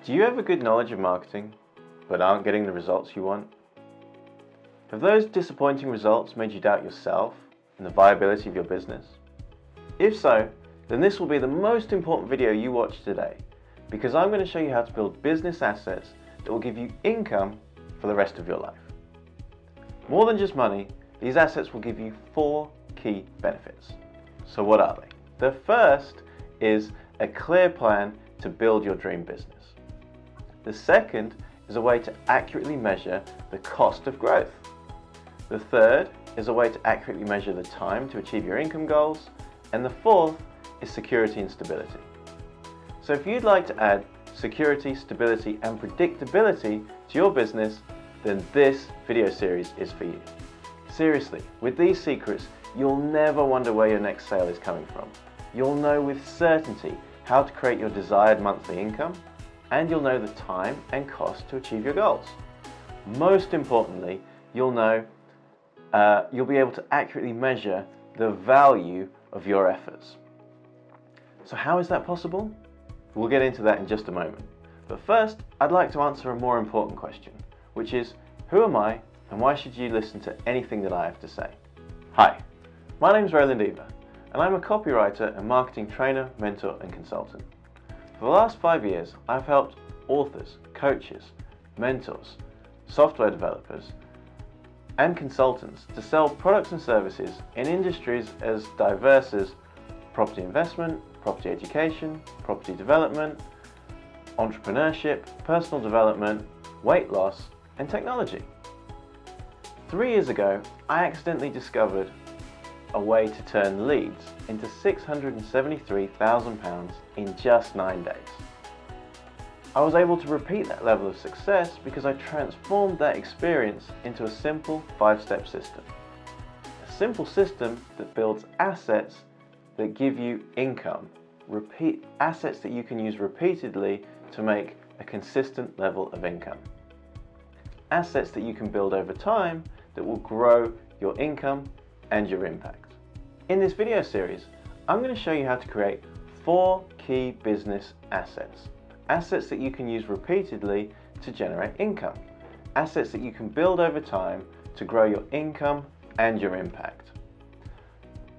Do you have a good knowledge of marketing, but aren't getting the results you want? Have those disappointing results made you doubt yourself and the viability of your business? If so, then this will be the most important video you watch today, because I'm going to show you how to build business assets that will give you income for the rest of your life. More than just money, these assets will give you 4 key benefits. So what are they? The first is a clear plan to build your dream business. The second is a way to accurately measure the cost of growth. The third is a way to accurately measure the time to achieve your income goals. And the fourth is security and stability. So if you'd like to add security, stability, and predictability to your business, then this video series is for you. Seriously, with these secrets, you'll never wonder where your next sale is coming from. You'll know with certainty how to create your desired monthly income, and you'll know the time and cost to achieve your goals. Most importantly, you'll be able to accurately measure the value of your efforts. So how is that possible? We'll get into that in just a moment. But first, I'd like to answer a more important question, which is, who am I and why should you listen to anything that I have to say? Hi, my name is Roland Eva, and I'm a copywriter and marketing trainer, mentor, and consultant. For the last 5 years, I've helped authors, coaches, mentors, software developers, and consultants to sell products and services in industries as diverse as property investment, property education, property development, entrepreneurship, personal development, weight loss, and technology. 3 years ago, I accidentally discovered a way to turn leads into £673,000 in just 9 days. I was able to repeat that level of success because I transformed that experience into a simple 5-step system. A simple system that builds assets that give you income, assets that you can use repeatedly to make a consistent level of income. Assets that you can build over time that will grow your income and your impact. In this video series, I'm going to show you how to create 4 key business assets. Assets that you can use repeatedly to generate income. Assets that you can build over time to grow your income and your impact.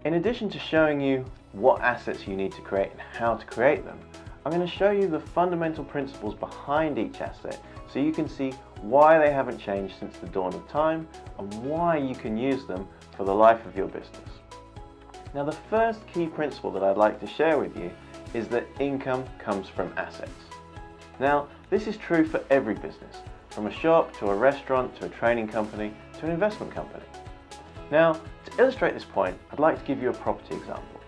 In addition to showing you what assets you need to create and how to create them, I'm going to show you the fundamental principles behind each asset so you can see why they haven't changed since the dawn of time and why you can use them for the life of your business. Now, the first key principle that I'd like to share with you is that income comes from assets. Now, this is true for every business, from a shop to a restaurant to a training company to an investment company. Now, to illustrate this point, I'd like to give you a property example.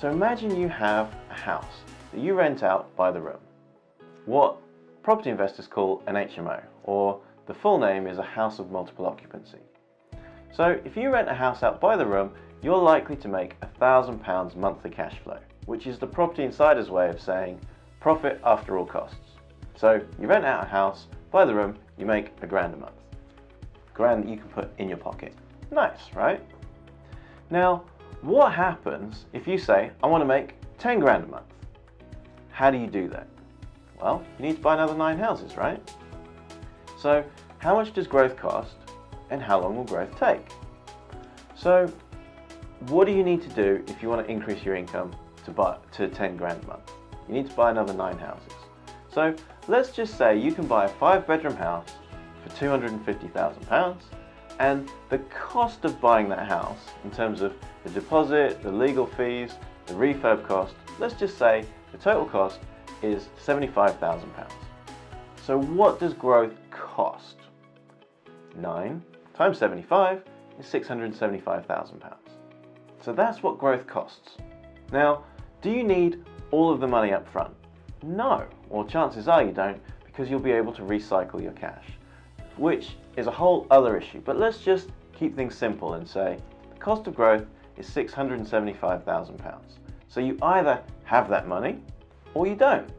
So imagine you have a house that you rent out by the room, what property investors call an HMO, or the full name is a house of multiple occupancy. So if you rent a house out by the room, you're likely to make £1,000 monthly cash flow, which is the property insider's way of saying profit after all costs. So you rent out a house by the room, you make £1,000 a month. £1,000 that you can put in your pocket. Nice, right? Now, what happens if you say, I want to make £10,000 a month? How do you do that? Well, you need to buy another 9 houses, right? So how much does growth cost and how long will growth take? So what do you need to do if you want to increase your income to £10,000 a month? You need to buy another 9 houses. So let's just say you can buy a 5-bedroom house for £250,000, and the cost of buying that house in terms of the deposit, the legal fees, the refurb cost, let's just say the total cost is £75,000. So what does growth cost? 9 times 75 is £675,000. So that's what growth costs. Now, do you need all of the money up front? No, or chances are you don't, because you'll be able to recycle your cash, which is a whole other issue. But let's just keep things simple and say the cost of growth is £675,000. So you either have that money or you don't.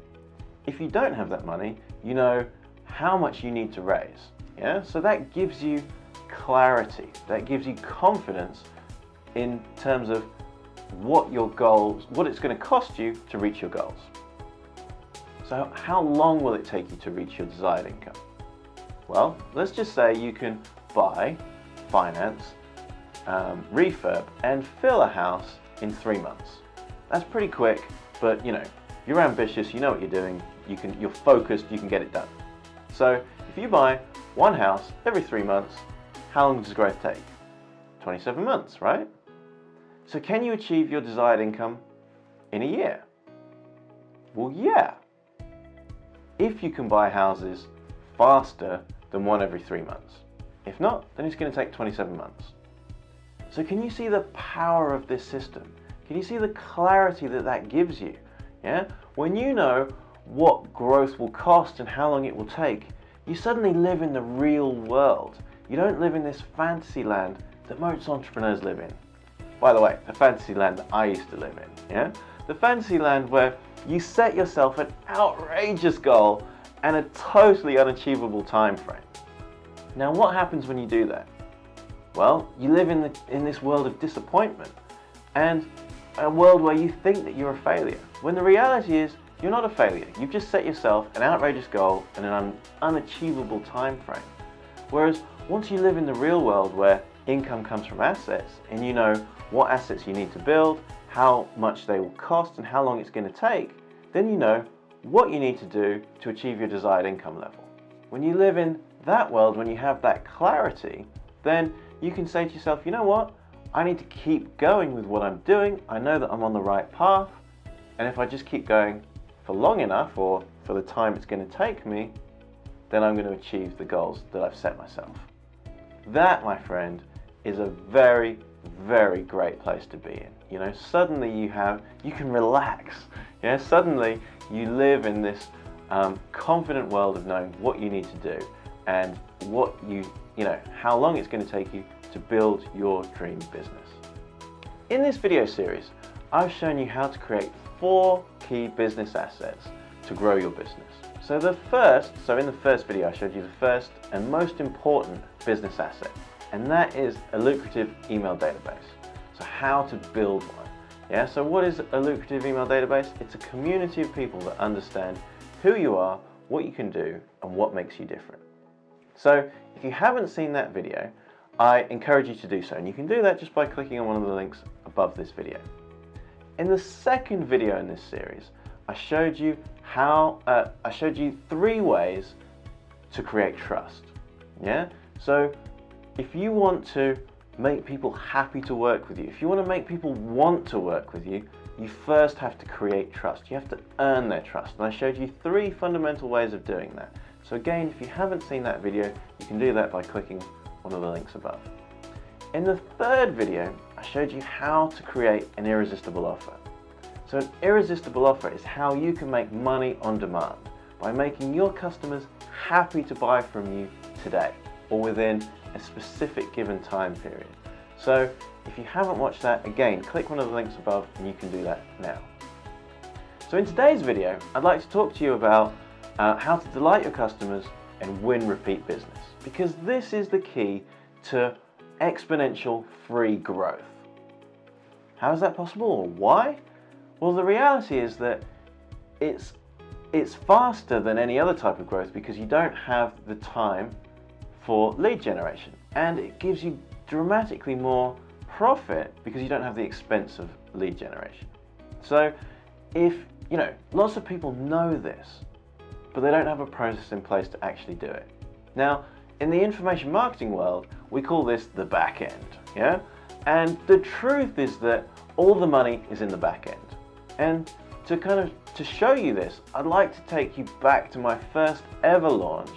If you don't have that money, you know how much you need to raise. Yeah? So that gives you clarity, that gives you confidence in terms of what your goals, what it's going to cost you to reach your goals. So how long will it take you to reach your desired income? Well, let's just say you can buy, finance, refurb and fill a house in 3 months. That's pretty quick, but you know, if you're ambitious, you know what you're doing, you're focused, you can get it done. So if you buy one house every 3 months, how long does growth take? 27 months, right? So can you achieve your desired income in a year? Well, yeah. If you can buy houses faster than one every 3 months. If not, then it's going to take 27 months. So can you see the power of this system? Can you see the clarity that that gives you? Yeah? When you know what growth will cost and how long it will take, you suddenly live in the real world. You don't live in this fantasy land that most entrepreneurs live in. By the way, the fantasy land that I used to live in. Yeah? The fantasy land where you set yourself an outrageous goal and a totally unachievable time frame. Now what happens when you do that? Well, you live in this world of disappointment and a world where you think that you're a failure, when the reality is you're not a failure. You've just set yourself an outrageous goal and an unachievable time frame. Whereas once you live in the real world where income comes from assets and you know what assets you need to build, how much they will cost and how long it's going to take, then you know what you need to do to achieve your desired income level. When you live in that world, when you have that clarity, then you can say to yourself, you know what, I need to keep going with what I'm doing. I know that I'm on the right path, and if I just keep going for long enough or for the time it's going to take me, then I'm going to achieve the goals that I've set myself. That, my friend, is a very, very great place to be in. You know, suddenly you can relax. Yeah, suddenly you live in this confident world of knowing what you need to do and what you know, how long it's going to take you to build your dream business. In this video series, I've shown you how to create 4 key business assets to grow your business. So in the first video I showed you the first and most important business asset, and that is a lucrative email database. So how to build one. Yeah, so what is a lucrative email database? It's a community of people that understand who you are, what you can do, and what makes you different. So if you haven't seen that video, I encourage you to do so, and you can do that just by clicking on one of the links above this video. In the second video in this series, I showed you 3 ways to create trust. Yeah? So if you want to make people happy to work with you, if you want to make people want to work with you, you first have to create trust. You have to earn their trust. And I showed you 3 fundamental ways of doing that. So again, if you haven't seen that video, you can do that by clicking one of the links above. In the third video, I showed you how to create an irresistible offer. So an irresistible offer is how you can make money on demand by making your customers happy to buy from you today or within a specific given time period. So if you haven't watched that, again, click one of the links above and you can do that now. So in today's video, I'd like to talk to you about how to delight your customers and win repeat business, because this is the key to exponential free growth. How is that possible, or why? Well, the reality is that it's faster than any other type of growth because you don't have the time for lead generation, and it gives you dramatically more profit because you don't have the expense of lead generation. So if, you know, lots of people know this, but they don't have a process in place to actually do it. Now, in the information marketing world, we call this the back end, yeah? And the truth is that all the money is in the back end. And to show you this, I'd like to take you back to my first ever launch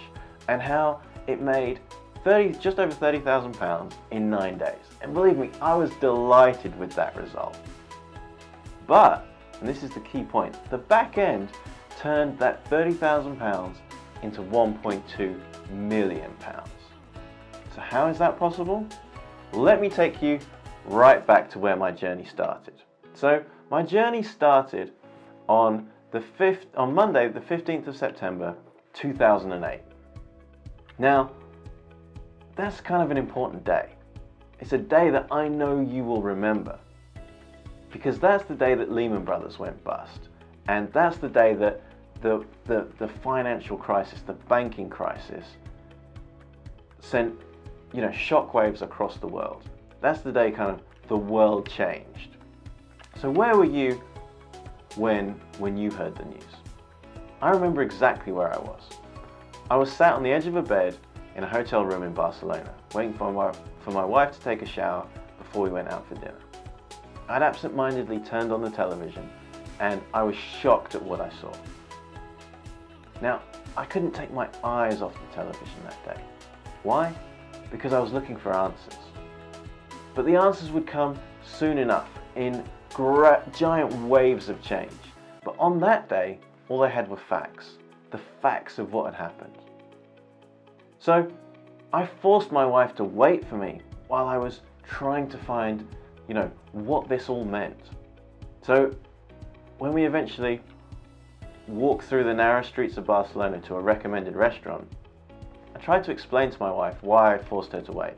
and how it made just over £30,000 in 9 days. And believe me, I was delighted with that result. But, and this is the key point, the back end turned that £30,000 into £1.2 million. So how is that possible? Let me take you right back to where my journey started. So my journey started on Monday, the 15th of September, 2008. Now, that's kind of an important day. It's a day that I know you will remember, because that's the day that Lehman Brothers went bust. And that's the day that the financial crisis, the banking crisis, sent shockwaves across the world. That's the day kind of the world changed. So where were you when you heard the news? I remember exactly where I was. I was sat on the edge of a bed in a hotel room in Barcelona, waiting for my wife to take a shower before we went out for dinner. I'd absent-mindedly turned on the television and I was shocked at what I saw. Now, I couldn't take my eyes off the television that day. Why? Because I was looking for answers. But the answers would come soon enough in giant waves of change. But on that day, all I had were facts. The facts of what had happened. So I forced my wife to wait for me while I was trying to find, what this all meant. So when we eventually walked through the narrow streets of Barcelona to a recommended restaurant, I tried to explain to my wife why I forced her to wait.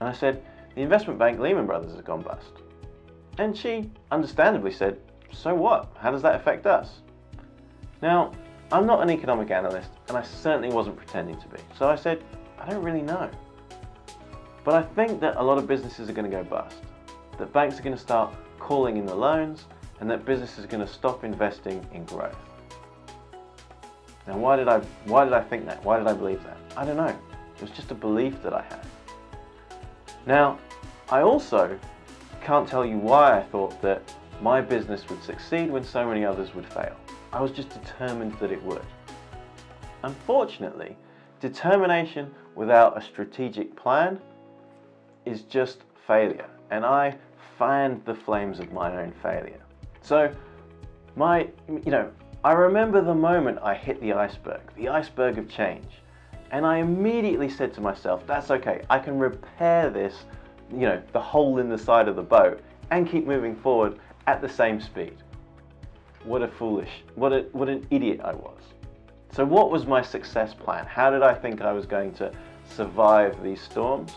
And I said, the investment bank Lehman Brothers has gone bust. And she understandably said, so what? How does that affect us? Now, I'm not an economic analyst, and I certainly wasn't pretending to be. So I said, I don't really know. But I think that a lot of businesses are going to go bust. That banks are going to start calling in the loans, and that businesses are going to stop investing in growth. Now, why did I think that? Why did I believe that? I don't know. It was just a belief that I had. Now, I also can't tell you why I thought that my business would succeed when so many others would fail. I was just determined that it would. Unfortunately, determination without a strategic plan is just failure, and I fanned the flames of my own failure. So, I remember the moment I hit the iceberg of change, and I immediately said to myself, that's okay, I can repair this, the hole in the side of the boat, and keep moving forward at the same speed. What an idiot I was. So what was my success plan? How did I think I was going to survive these storms?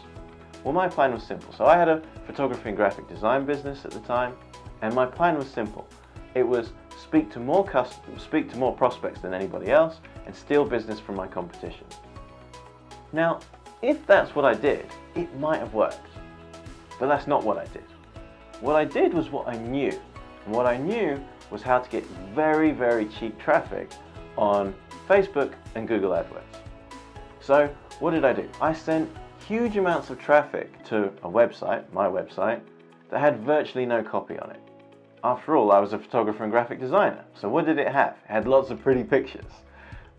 Well, my plan was simple. So I had a photography and graphic design business at the time, and my plan was simple. It was speak to more prospects than anybody else, and steal business from my competition. Now, if that's what I did, it might have worked. But that's not what I did. What I did was what I knew. And what I knew was how to get very, very cheap traffic on Facebook and Google AdWords. So what did I do? I sent huge amounts of traffic to a website, my website, that had virtually no copy on it. After all, I was a photographer and graphic designer. So what did it have? It had lots of pretty pictures.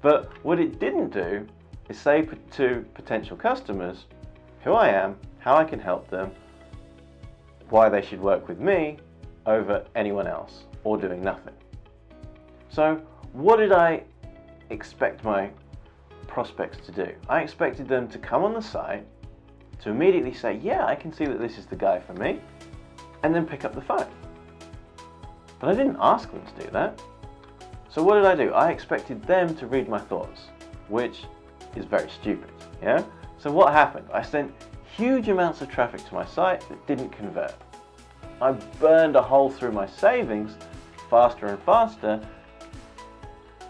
But what it didn't do is say to potential customers who I am, how I can help them, why they should work with me over anyone else, or doing nothing. So what did I expect my prospects to do? I expected them to come on the site, to immediately say, yeah, I can see that this is the guy for me, and then pick up the phone. But I didn't ask them to do that. So what did I do? I expected them to read my thoughts, which is very stupid, yeah? So what happened? I sent huge amounts of traffic to my site that didn't convert. I burned a hole through my savings faster and faster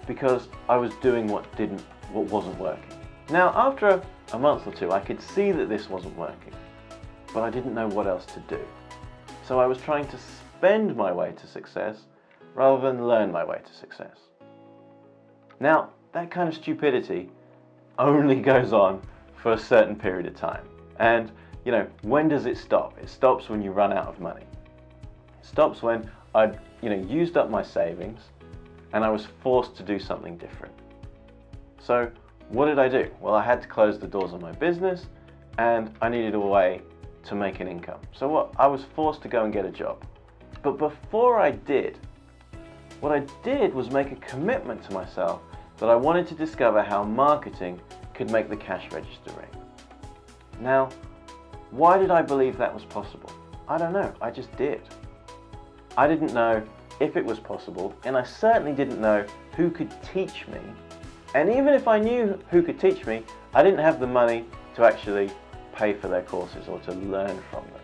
because I was doing what wasn't working. Now, after a month or two, I could see that this wasn't working, but I didn't know what else to do. So I was trying to spend my way to success rather than learn my way to success. Now, that kind of stupidity only goes on for a certain period of time. And, when does it stop? It stops when you run out of money. It stops when I'd, used up my savings and I was forced to do something different. So what did I do? Well, I had to close the doors on my business and I needed a way to make an income. So I was forced to go and get a job. But before I did, what I did was make a commitment to myself that I wanted to discover how marketing could make the cash register ring. Now, why did I believe that was possible? I don't know, I just did. I didn't know if it was possible, and I certainly didn't know who could teach me. And even if I knew who could teach me, I didn't have the money to actually pay for their courses or to learn from them.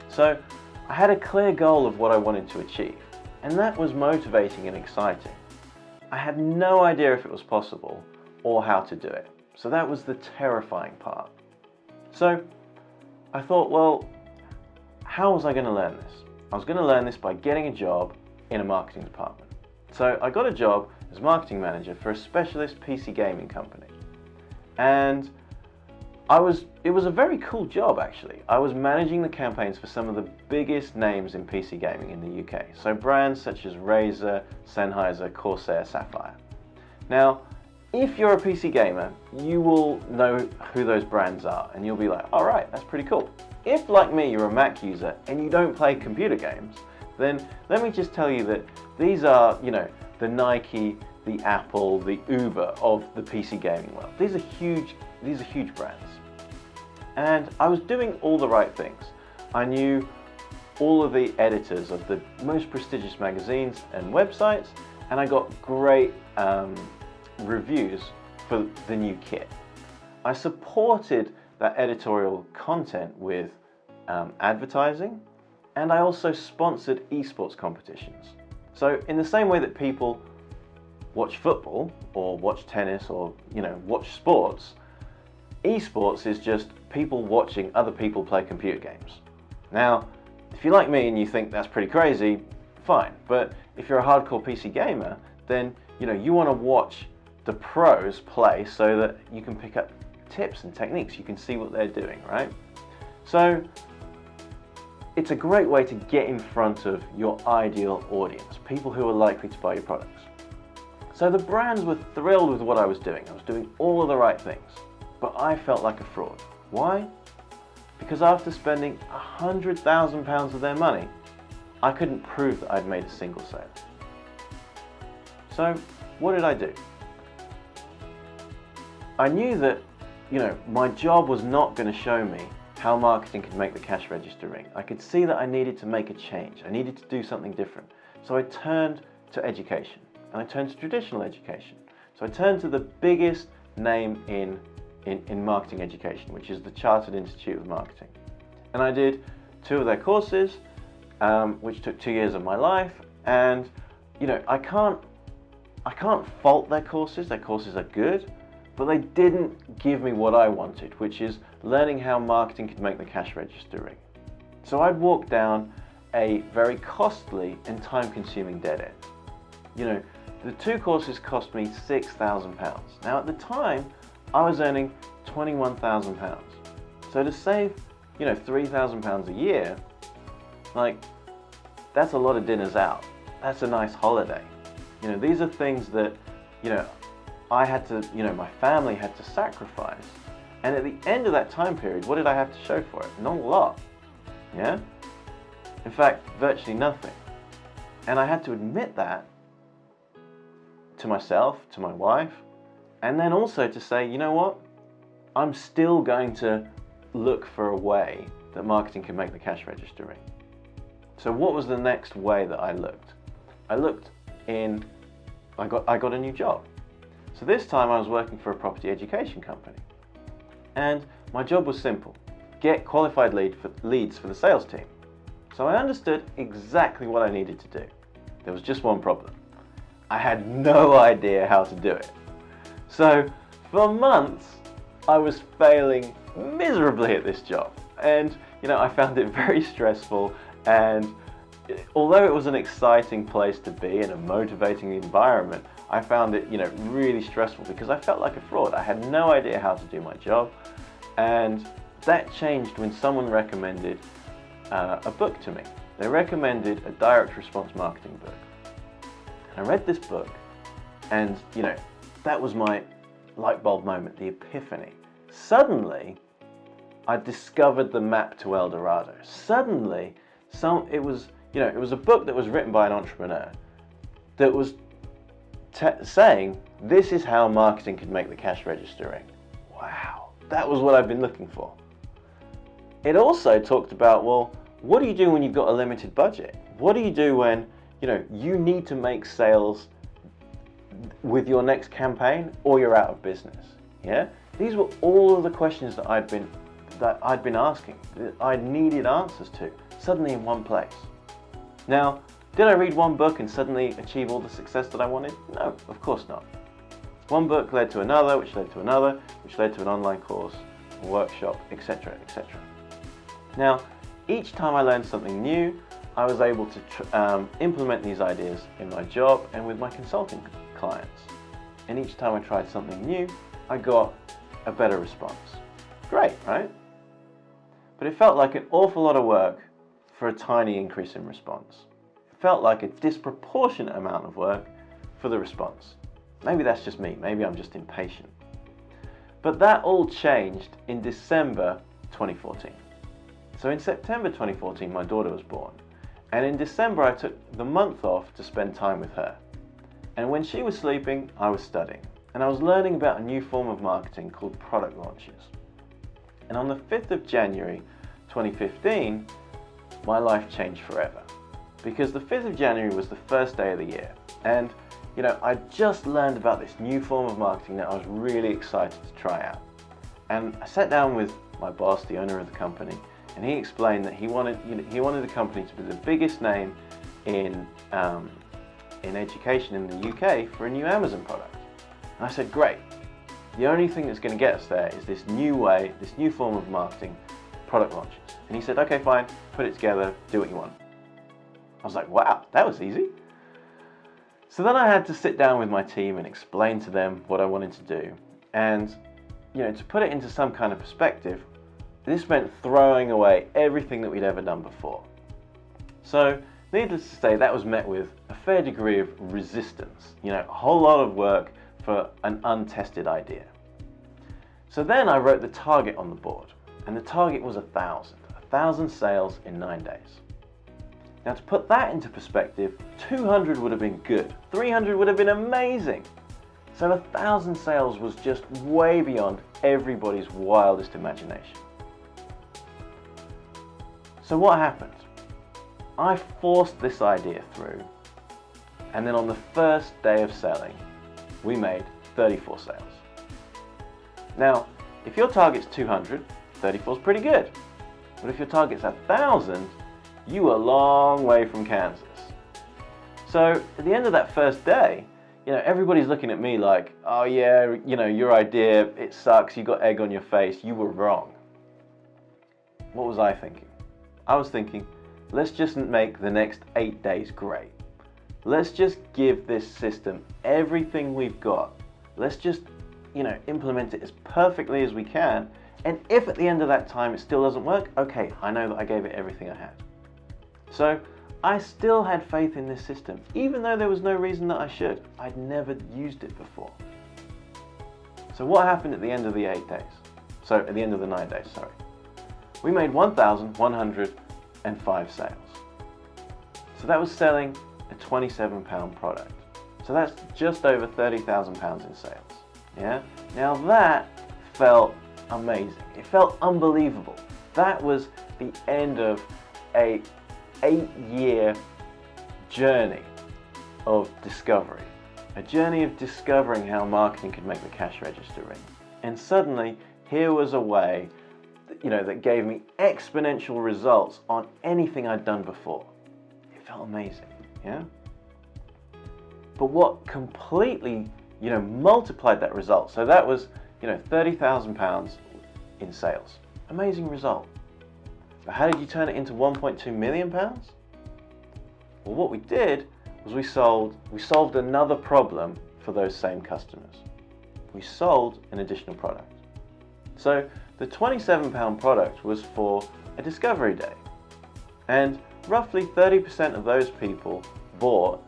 So I had a clear goal of what I wanted to achieve, and that was motivating and exciting. I had no idea if it was possible or how to do it. So that was the terrifying part. So I thought, well, how was I going to learn this? I was going to learn this by getting a job in a marketing department. So I got a job as marketing manager for a specialist PC gaming company. And it was a very cool job actually. I was managing the campaigns for some of the biggest names in PC gaming in the UK. So brands such as Razer, Sennheiser, Corsair, Sapphire. Now, if you're a PC gamer, you will know who those brands are and you'll be like, all right, that's pretty cool. If, like me, you're a Mac user and you don't play computer games, then let me just tell you that these are, the Nike, the Apple, the Uber of the PC gaming world. These are huge brands. And I was doing all the right things. I knew all of the editors of the most prestigious magazines and websites, and I got great reviews for the new kit. I supported that editorial content with advertising, and I also sponsored esports competitions. So in the same way that people watch football or watch tennis or watch sports, esports is just people watching other people play computer games. Now, if you're like me and you think that's pretty crazy, fine. But if you're a hardcore PC gamer, then you want to watch the pros play so that you can pick up tips and techniques. You can see what they're doing, right? So it's a great way to get in front of your ideal audience, people who are likely to buy your products. So the brands were thrilled with what I was doing. I was doing all of the right things, but I felt like a fraud. Why? Because after spending £100,000 of their money, I couldn't prove that I'd made a single sale. So what did I do? I knew that, my job was not going to show me how marketing could make the cash register ring. I could see that I needed to make a change. I needed to do something different. So I turned to education, and I turned to traditional education. So I turned to the biggest name in marketing education, which is the Chartered Institute of Marketing. And I did 2 of their courses, which took 2 years of my life. And I can't fault their courses. Their courses are good, but they didn't give me what I wanted, which is learning how marketing could make the cash register ring. So I'd walk down a very costly and time-consuming dead end. The 2 courses cost me £6,000. Now at the time, I was earning £21,000. So to save, £3,000 a year, that's a lot of dinners out. That's a nice holiday. These are things that, I had to, my family had to sacrifice. And at the end of that time period, what did I have to show for it? Not a lot. Yeah? In fact, virtually nothing. And I had to admit that to myself, to my wife, and then also to say, you know what? I'm still going to look for a way that marketing can make the cash register ring. So what was the next way that I looked? I got a new job. So this time I was working for a property education company. And my job was simple: get qualified leads for the sales team. So I understood exactly what I needed to do. There was just one problem. I had no idea how to do it. So for months, I was failing miserably at this job. And, I found it very stressful. And although it was an exciting place to be and a motivating environment, I found it, really stressful because I felt like a fraud. I had no idea how to do my job. And that changed when someone recommended a book to me. They recommended a direct response marketing book. And I read this book and, that was my light bulb moment, the epiphany. Suddenly, I discovered the map to El Dorado. Suddenly, it was a book that was written by an entrepreneur that was saying, this is how marketing could make the cash register ring. Wow, that was what I've been looking for. It also talked about, well, what do you do when you've got a limited budget? What do you do when, you need to make sales with your next campaign or you're out of business? Yeah? These were all of the questions that I'd been asking, that I needed answers to, suddenly in one place. Now, Did I read one book and suddenly achieve all the success that I wanted? No, of course not. One book led to another, which led to another, which led to an online course, a workshop, etc., etc. Now, each time I learned something new, I was able to implement these ideas in my job and with my consulting clients. And each time I tried something new, I got a better response. Great, right? But it felt like an awful lot of work for a tiny increase in response. It felt like a disproportionate amount of work for the response. Maybe that's just me, maybe I'm just impatient. But that all changed in December 2014. So in September 2014, my daughter was born. And in December, I took the month off to spend time with her. And when she was sleeping, I was studying. And I was learning about a new form of marketing called product launches. And on the 5th of January 2015, my life changed forever. Because the 5th of January was the first day of the year. And I just learned about this new form of marketing that I was really excited to try out. And I sat down with my boss, the owner of the company, and he explained that he wanted the company to be the biggest name in education in the UK for a new Amazon product. And I said, great. The only thing that's going to get us there is this new form of marketing, product launches. And he said, okay, fine, put it together, do what you want. I was like, wow, that was easy. So then I had to sit down with my team and explain to them what I wanted to do. And, to put it into some kind of perspective, this meant throwing away everything that we'd ever done before. So, needless to say, that was met with a fair degree of resistance. A whole lot of work for an untested idea. So then I wrote the target on the board, and the target was 1,000 sales in 9 days. Now, to put that into perspective, 200 would have been good, 300 would have been amazing. So 1,000 sales was just way beyond everybody's wildest imagination. So what happened? I forced this idea through, and then on the first day of selling, we made 34 sales. Now, if your target's 200, 34 is pretty good. But if your target's 1,000, you are a long way from Kansas. So at the end of that first day, everybody's looking at me like, oh yeah, your idea, it sucks, you got egg on your face, you were wrong. What was I thinking? I was thinking, let's just make the next 8 days great. Let's just give this system everything we've got. Let's just, implement it as perfectly as we can. And if at the end of that time it still doesn't work, okay, I know that I gave it everything I had. So I still had faith in this system, even though there was no reason that I should. I'd never used it before. So what happened at the end of the 8 days? So at the end of the 9 days, sorry. We made 1,105 sales. So that was selling a £27 product. So that's just over £30,000 in sales. Yeah? Now that felt amazing. It felt unbelievable. That was the end of a 8-year journey of discovery. A journey of discovering how marketing could make the cash register ring. And suddenly, here was a way that gave me exponential results on anything I'd done before. It felt amazing, yeah? But what completely, multiplied that result, so that was, £30,000 in sales. Amazing result. But how did you turn it into £1.2 million? Well, what we did was we solved another problem for those same customers. We sold an additional product. So the £27 product was for a discovery day. And roughly 30% of those people bought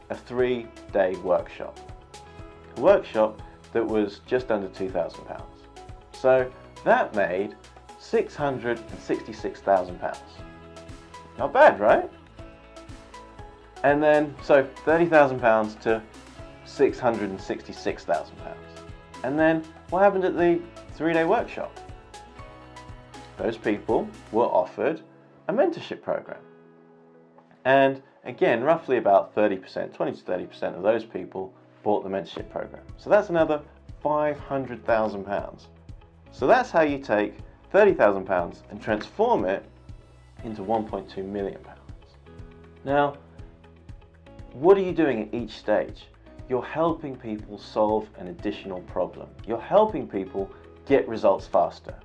a 3-day workshop. A workshop that was just under £2,000. So that made £666,000. Not bad, right? And then, so £30,000 to £666,000. And then, what happened at the 3-day workshop? Those people were offered a mentorship program. And again, roughly about 30%, 20 to 30% of those people bought the mentorship program. So that's another £500,000. So that's how you take £30,000 and transform it into £1.2 million. Now, what are you doing at each stage? You're helping people solve an additional problem. You're helping people get results faster.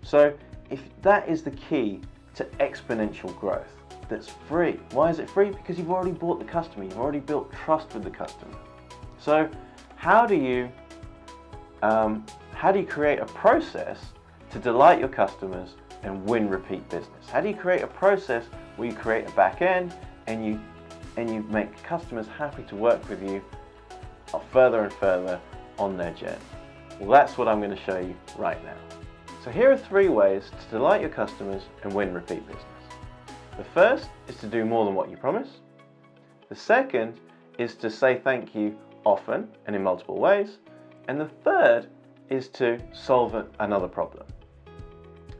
So if that is the key to exponential growth, that's free. Why is it free? Because you've already bought the customer. You've already built trust with the customer. So how do you create a process to delight your customers and win repeat business? How do you create a process where you create a back end and you make customers happy to work with you further and further on their journey? Well, that's what I'm going to show you right now. So here are 3 ways to delight your customers and win repeat business. The first is to do more than what you promise. The second is to say thank you often and in multiple ways. And the third is to solve another problem.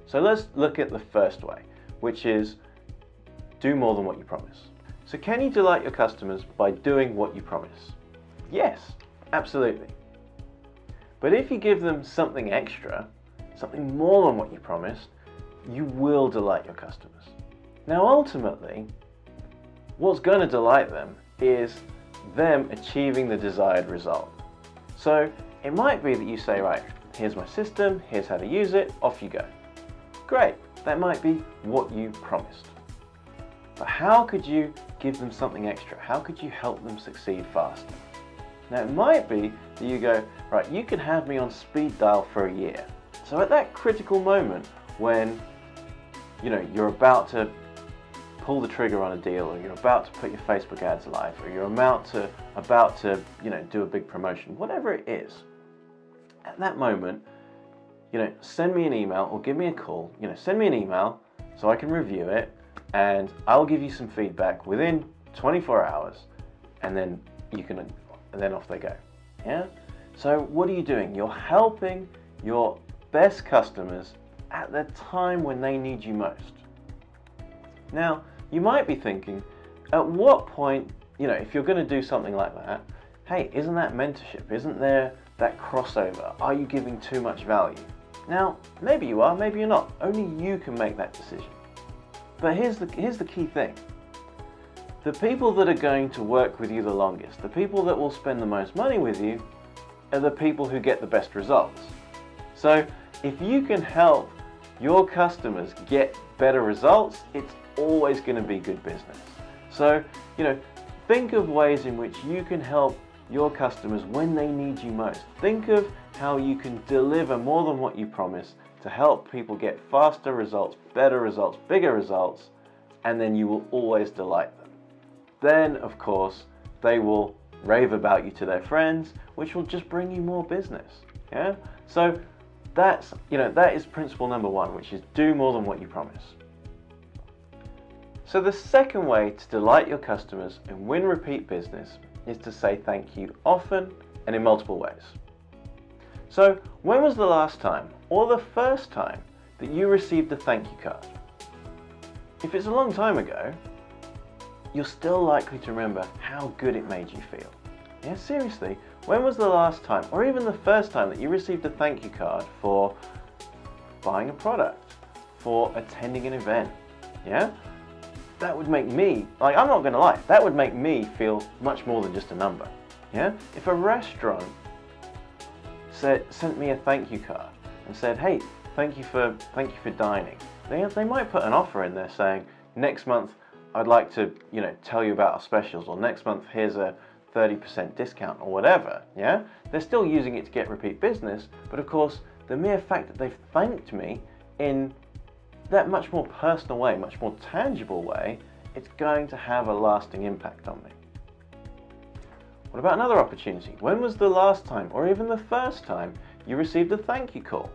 So let's look at the first way, which is do more than what you promise. So can you delight your customers by doing what you promise? Yes, absolutely. But if you give them something extra, something more than what you promised, you will delight your customers. Now ultimately, what's going to delight them is them achieving the desired result. So it might be that you say, right, here's my system, here's how to use it, off you go. Great, that might be what you promised. But how could you give them something extra? How could you help them succeed faster? Now it might be that you go, right, you can have me on speed dial for a year. So at that critical moment when you're about to pull the trigger on a deal, or you're about to put your Facebook ads live, or you're about to do a big promotion, whatever it is, at that moment, send me an email or give me a call. Send me an email so I can review it, and I'll give you some feedback within 24 hours, and then off they go. Yeah. So what are you doing? You're helping your best customers at the time when they need you most. Now, you might be thinking, at what point, if you're going to do something like that, hey, isn't that mentorship? Isn't there that crossover? Are you giving too much value? Now, maybe you are, maybe you're not. Only you can make that decision. But here's the key thing. The people that are going to work with you the longest, the people that will spend the most money with you, are the people who get the best results. So if you can help your customers get better results, it's always going to be good business. So, think of ways in which you can help your customers when they need you most. Think of how you can deliver more than what you promise to help people get faster results, better results, bigger results, and then you will always delight them. Then, of course, they will rave about you to their friends, which will just bring you more business. Yeah? So that is principle number 1, which is do more than what you promise. So the second way to delight your customers and win repeat business is to say thank you often and in multiple ways. So when was the last time or the first time that you received a thank you card? If it's a long time ago, you're still likely to remember how good it made you feel. Yeah, seriously, when was the last time or even the first time that you received a thank you card for buying a product, for attending an event? Yeah? That would make me, I'm not going to lie, that would make me feel much more than just a number. Yeah? If a restaurant sent me a thank you card and said, hey, thank you for dining, they might put an offer in there saying, next month I'd like to tell you about our specials, or next month here's a 30% discount, or whatever. Yeah? They're still using it to get repeat business, but of course the mere fact that they've thanked me in that much more personal way, much more tangible way, it's going to have a lasting impact on me. What about another opportunity? When was the last time, or even the first time, you received a thank you call?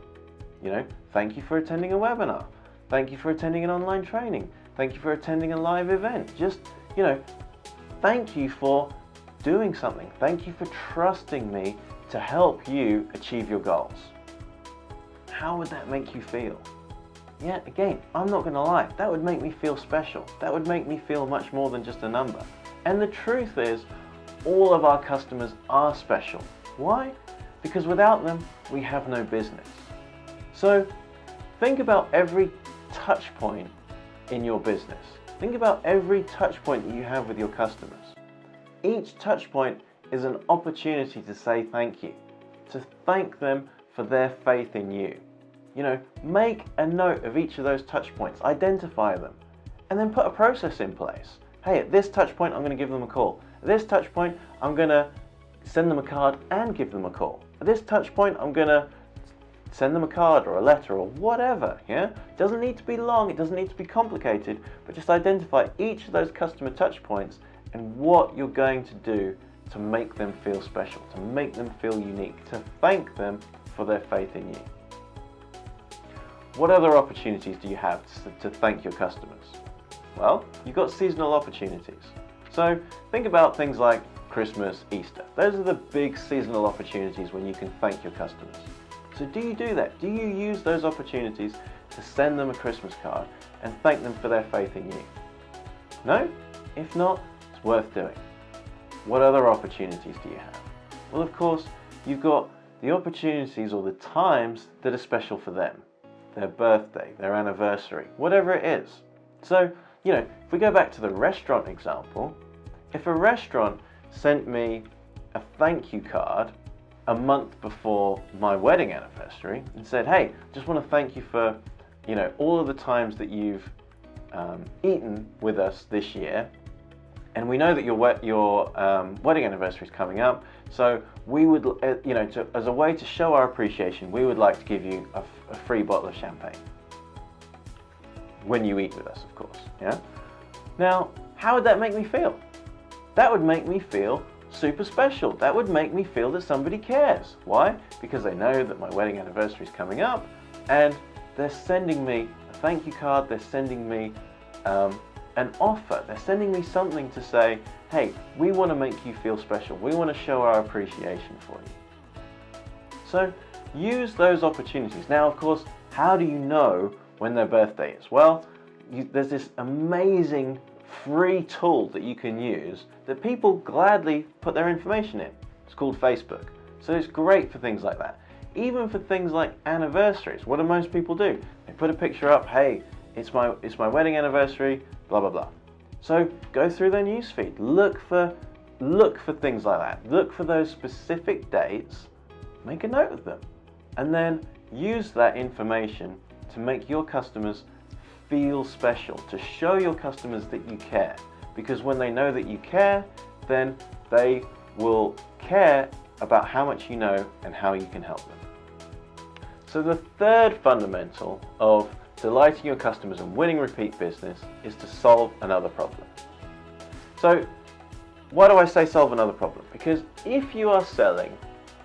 Thank you for attending a webinar. Thank you for attending an online training. Thank you for attending a live event. Just, thank you for doing something. Thank you for trusting me to help you achieve your goals. How would that make you feel? Yeah, again, I'm not going to lie, that would make me feel special. That would make me feel much more than just a number. And the truth is, all of our customers are special. Why? Because without them, we have no business. So think about every touch point in your business. Think about every touch point that you have with your customers. Each touch point is an opportunity to say thank you, to thank them for their faith in you. You know, make a note of each of those touch points, identify them, and then put a process in place. Hey, at this touch point, I'm going to give them a call. At this touch point, I'm going to send them a card and give them a call. At this touch point, I'm going to send them a card or a letter or whatever, yeah? It doesn't need to be long, it doesn't need to be complicated, but just identify each of those customer touch points and what you're going to do to make them feel special, to make them feel unique, to thank them for their faith in you. What other opportunities do you have to thank your customers? Well, you've got seasonal opportunities. So think about things like Christmas, Easter. Those are the big seasonal opportunities when you can thank your customers. So do you do that? Do you use those opportunities to send them a Christmas card and thank them for their faith in you? No? If not, it's worth doing. What other opportunities do you have? Well, of course, you've got the opportunities or the times that are special for them. Their birthday, their anniversary, whatever it is. So, you know, if we go back to the restaurant example, if a restaurant sent me a thank you card a month before my wedding anniversary and said, hey, just want to thank you for, you know, all of the times that you've eaten with us this year, and we know that your wedding anniversary is coming up, so we would, you know, as a way to show our appreciation, we would like to give you a free bottle of champagne when you eat with us, of course. Yeah. Now, how would that make me feel? That would make me feel super special. That would make me feel that somebody cares. Why? Because they know that my wedding anniversary is coming up and they're sending me a thank you card, they're sending me an offer, they're sending me something to say, hey, we want to make you feel special, we want to show our appreciation for you. So use those opportunities. Now, of course, how do you know when their birthday is? Well, there's this amazing free tool that you can use that people gladly put their information in. It's called Facebook. So it's great for things like that. Even for things like anniversaries, what do most people do? They put a picture up, hey, it's my wedding anniversary, blah blah blah. So go through their newsfeed, look for things like that. Look for those specific dates, make a note of them, and then use that information to make your customers feel special, to show your customers that you care. Because when they know that you care, then they will care about how much you know and how you can help them. So the third fundamental of delighting your customers and winning repeat business is to solve another problem. So why do I say solve another problem? Because if you are selling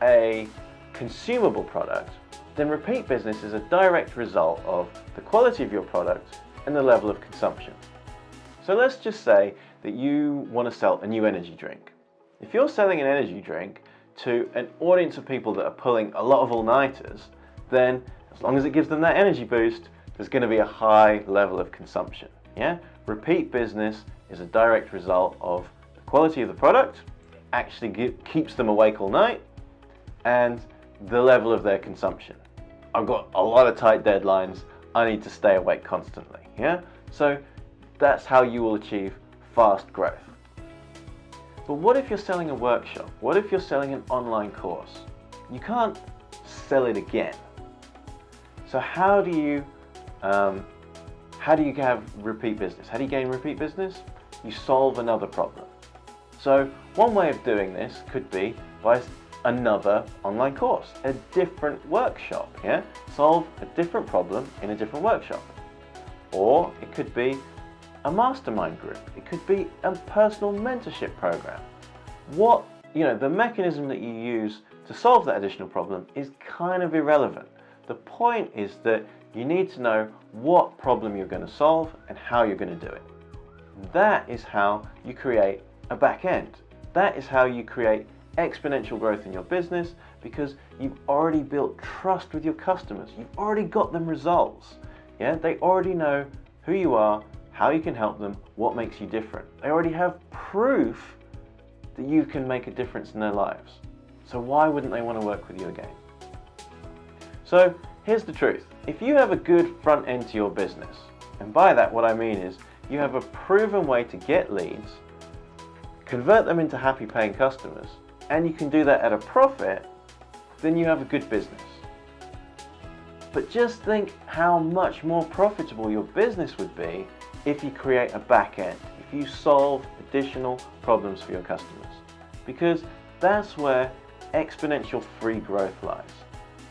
a consumable product, then repeat business is a direct result of the quality of your product and the level of consumption. So let's just say that you want to sell a new energy drink. If you're selling an energy drink to an audience of people that are pulling a lot of all-nighters, then as long as it gives them that energy boost, there's going to be a high level of consumption. Yeah? Repeat business is a direct result of the quality of the product, actually keeps them awake all night, and the level of their consumption. I've got a lot of tight deadlines, I need to stay awake constantly. Yeah? So that's how you will achieve fast growth. But what if you're selling a workshop? What if you're selling an online course? You can't sell it again. So how do you have repeat business? How do you gain repeat business? You solve another problem. So one way of doing this could be by another online course, a different workshop. Yeah? Solve a different problem in a different workshop. Or it could be a mastermind group. It could be a personal mentorship program. The mechanism that you use to solve that additional problem is kind of irrelevant. The point is that you need to know what problem you're going to solve and how you're going to do it. That is how you create a back end. That is how you create exponential growth in your business, because you've already built trust with your customers. You've already got them results. Yeah? They already know who you are, how you can help them, what makes you different. They already have proof that you can make a difference in their lives. So why wouldn't they want to work with you again? So here's the truth. If you have a good front end to your business, and by that what I mean is you have a proven way to get leads, convert them into happy paying customers, and you can do that at a profit, then you have a good business. But just think how much more profitable your business would be if you create a back end, if you solve additional problems for your customers. Because that's where exponential free growth lies.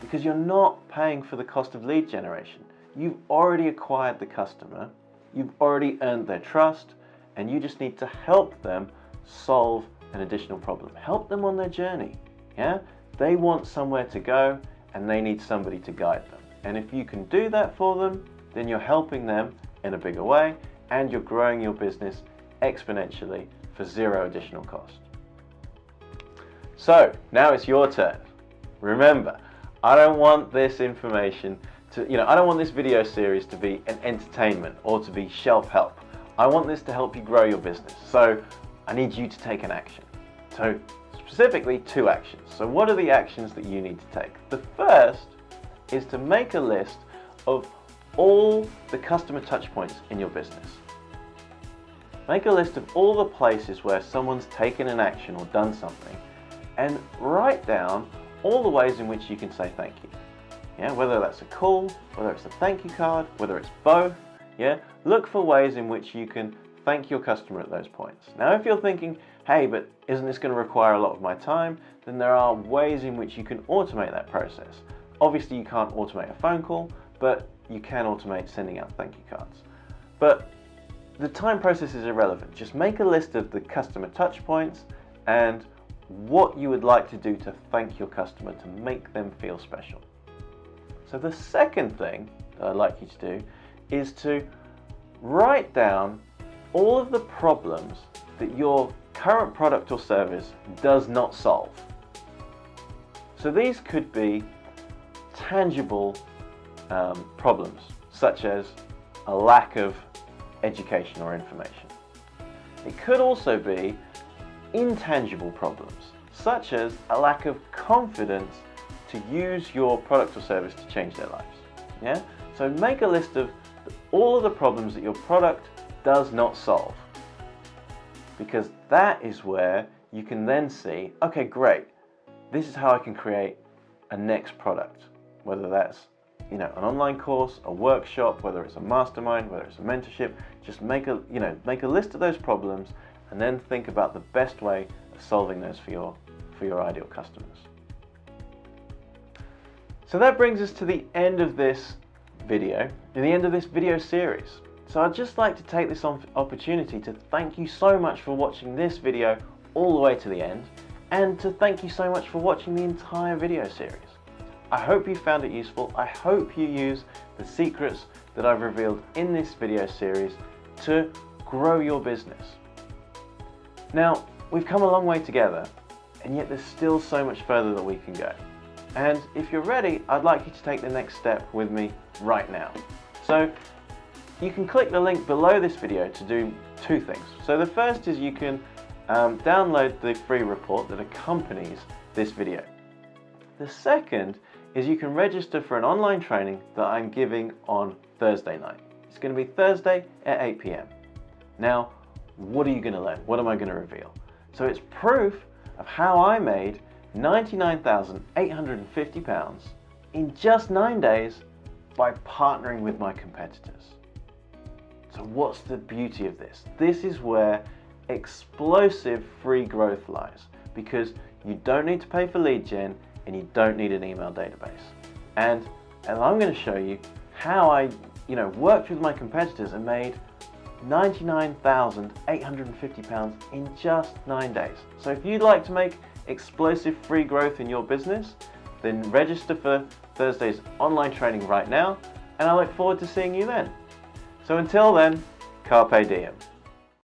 Because you're not paying for the cost of lead generation. You've already acquired the customer, you've already earned their trust, and you just need to help them solve an additional problem. Help them on their journey. Yeah? They want somewhere to go and they need somebody to guide them. And if you can do that for them, then you're helping them in a bigger way and you're growing your business exponentially for zero additional cost. So now it's your turn. Remember, I don't want this information to, I don't want this video series to be an entertainment or to be shelf help. I want this to help you grow your business. So I need you to take an action. So specifically 2 actions. So what are the actions that you need to take? The first is to make a list of all the customer touch points in your business. Make a list of all the places where someone's taken an action or done something, and write down all the ways in which you can say thank you. Yeah, whether that's a call, whether it's a thank you card, whether it's both. Yeah, look for ways in which you can thank your customer at those points. Now, if you're thinking, hey, but isn't this going to require a lot of my time? Then there are ways in which you can automate that process. Obviously, you can't automate a phone call, but you can automate sending out thank you cards. But the time process is irrelevant. Just make a list of the customer touch points and what you would like to do to thank your customer to make them feel special. So the second thing that I'd like you to do is to write down all of the problems that your current product or service does not solve. So these could be tangible problems, such as a lack of education or information. It could also be intangible problems, such as a lack of confidence to use your product or service to change their lives. Yeah? So make a list of all of the problems that your product does not solve, because that is where you can then see, okay, great, this is how I can create a next product, whether that's an online course, a workshop, whether it's a mastermind, whether it's a mentorship. Just make a list of those problems and then think about the best way of solving those for your ideal customers. So that brings us to the end of this video, and the end of this video series. So I'd just like to take this opportunity to thank you so much for watching this video all the way to the end, and to thank you so much for watching the entire video series. I hope you found it useful. I hope you use the secrets that I've revealed in this video series to grow your business. Now, we've come a long way together, and yet there's still so much further that we can go. And if you're ready, I'd like you to take the next step with me right now. So you can click the link below this video to do 2 things. So the first is you can download the free report that accompanies this video. The second is you can register for an online training that I'm giving on Thursday night. It's going to be Thursday at 8 p.m. Now, what are you going to learn? What am I going to reveal? So it's proof of how I made £99,850 in just 9 days by partnering with my competitors. So what's the beauty of this? This is where explosive free growth lies, because you don't need to pay for lead gen and you don't need an email database. And I'm going to show you how I worked with my competitors and made £99,850 in just 9 days. So if you'd like to make explosive free growth in your business, then register for Thursday's online training right now, and I look forward to seeing you then. So until then, carpe diem.